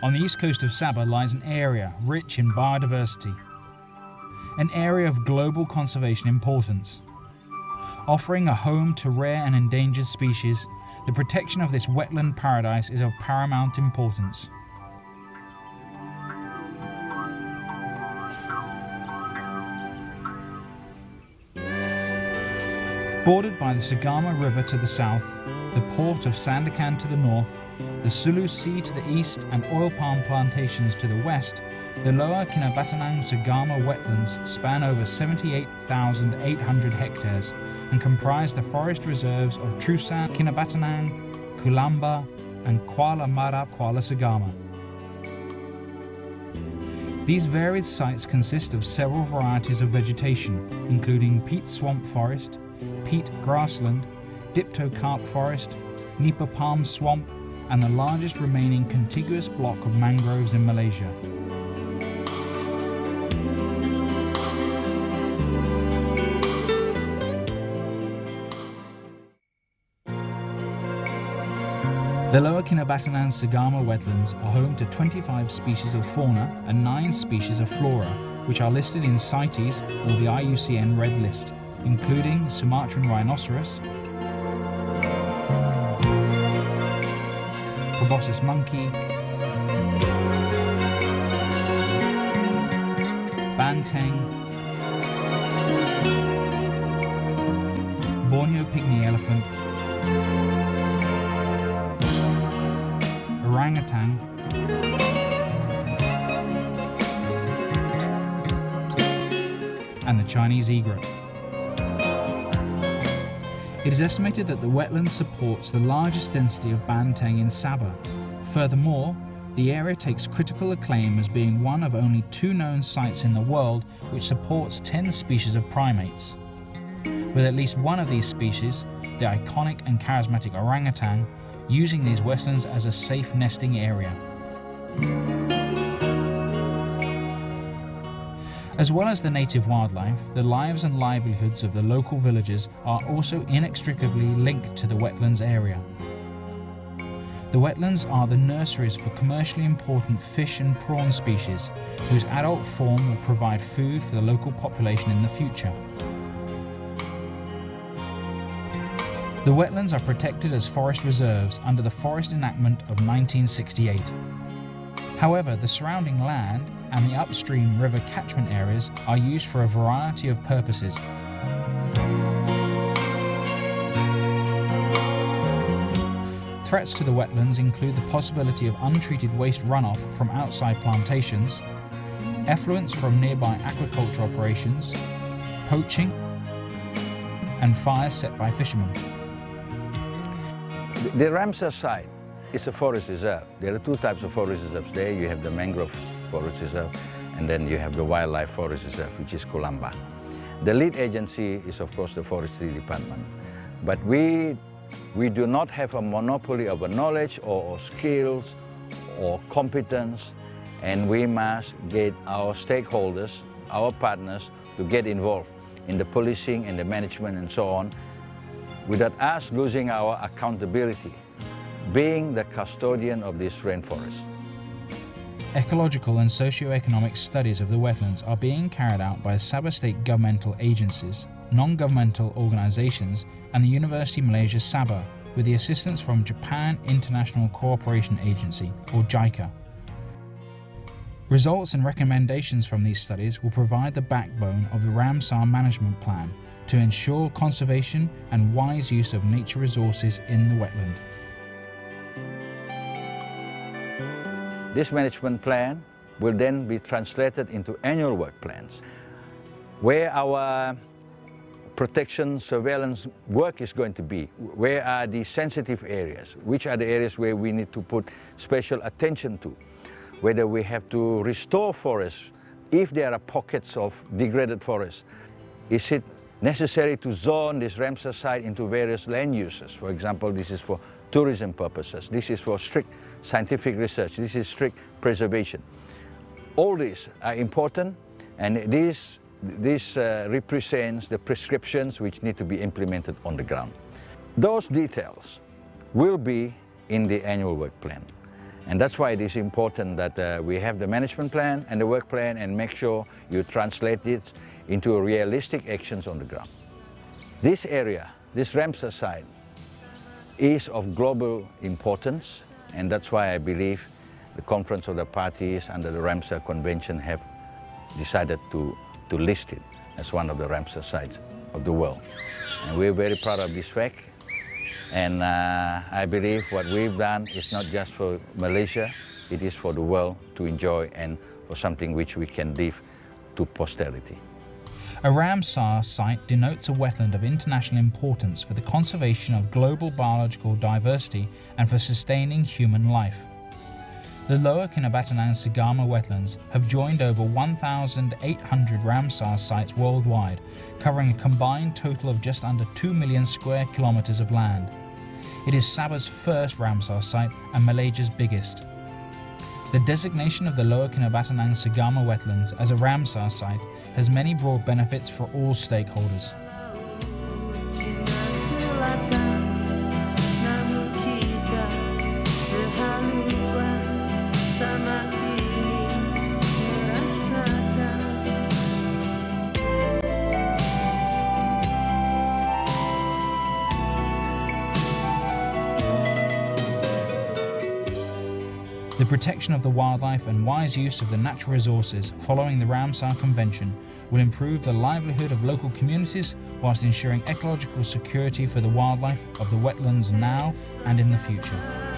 On the east coast of Sabah lies an area rich in biodiversity, an area of global conservation importance. Offering a home to rare and endangered species, the protection of this wetland paradise is of paramount importance. Bordered by the Segama River to the south, the port of Sandakan to the north, the Sulu Sea to the east and oil palm plantations to the west, the lower Kinabatangan-Segama Wetlands span over 78,800 hectares and comprise the forest reserves of Trusan, Kinabatangan, Kulamba and Kuala Marab Kuala Segama. These varied sites consist of several varieties of vegetation, including peat swamp forest, peat grassland, diptocarp forest, nipa palm swamp, and the largest remaining contiguous block of mangroves in Malaysia. The lower Kinabatangan-Segama Wetlands are home to 25 species of fauna and 9 species of flora, which are listed in CITES or the IUCN Red List, including Sumatran rhinoceros, proboscis monkey, banteng, Borneo pygmy elephant, orangutan, and the Chinese egret. It is estimated that the wetland supports the largest density of banteng in Sabah. Furthermore, the area takes critical acclaim as being one of only 2 known sites in the world which supports 10 species of primates. With at least one of these species, the iconic and charismatic orangutan, using these wetlands as a safe nesting area. As well as the native wildlife, the lives and livelihoods of the local villagers are also inextricably linked to the wetlands area. The wetlands are the nurseries for commercially important fish and prawn species, whose adult form will provide food for the local population in the future. The wetlands are protected as forest reserves under the Forest Enactment of 1968. However, the surrounding land and the upstream river catchment areas are used for a variety of purposes. Threats to the wetlands include the possibility of untreated waste runoff from outside plantations, effluents from nearby aquaculture operations, poaching, and fires set by fishermen. The Ramsar site is a forest reserve. There are 2 types of forest reserves there. You have the mangrove forest reserve, and then you have the wildlife forest reserve, which is Kulamba. The lead agency is, of course, the forestry department. But we do not have a monopoly of knowledge or skills or competence, and we must get our stakeholders, our partners, to get involved in the policing and the management and so on, without us losing our accountability, being the custodian of this rainforest. Ecological and socio-economic studies of the wetlands are being carried out by Sabah state governmental agencies, non-governmental organizations, and the University Malaysia Sabah, with the assistance from Japan International Cooperation Agency, or JICA. Results and recommendations from these studies will provide the backbone of the Ramsar Management Plan to ensure conservation and wise use of nature resources in the wetland. This management plan will then be translated into annual work plans, where our protection surveillance work is going to be, where are the sensitive areas, which are the areas where we need to put special attention to, whether we have to restore forests, if there are pockets of degraded forests. Is it necessary to zone this Ramsar site into various land uses? For example, this is for tourism purposes, this is for strict scientific research, this is strict preservation. All these are important, and this represents the prescriptions which need to be implemented on the ground. Those details will be in the annual work plan. And that's why it is important that we have the management plan and the work plan and make sure you translate it into realistic actions on the ground. This area, this Ramsar site, is of global importance, and that's why I believe the Conference of the Parties under the Ramsar Convention have decided to list it as one of the Ramsar sites of the world. And we're very proud of this fact. And I believe what we've done is not just for Malaysia, it is for the world to enjoy and for something which we can leave to posterity. A Ramsar site denotes a wetland of international importance for the conservation of global biological diversity and for sustaining human life. The lower Kinabatangan-Segama Wetlands have joined over 1,800 Ramsar sites worldwide, covering a combined total of just under 2 million square kilometers of land. It is Sabah's first Ramsar site and Malaysia's biggest. The designation of the lower Kinabatangan-Segama Wetlands as a Ramsar site has many broad benefits for all stakeholders. The protection of the wildlife and wise use of the natural resources following the Ramsar Convention will improve the livelihood of local communities whilst ensuring ecological security for the wildlife of the wetlands now and in the future.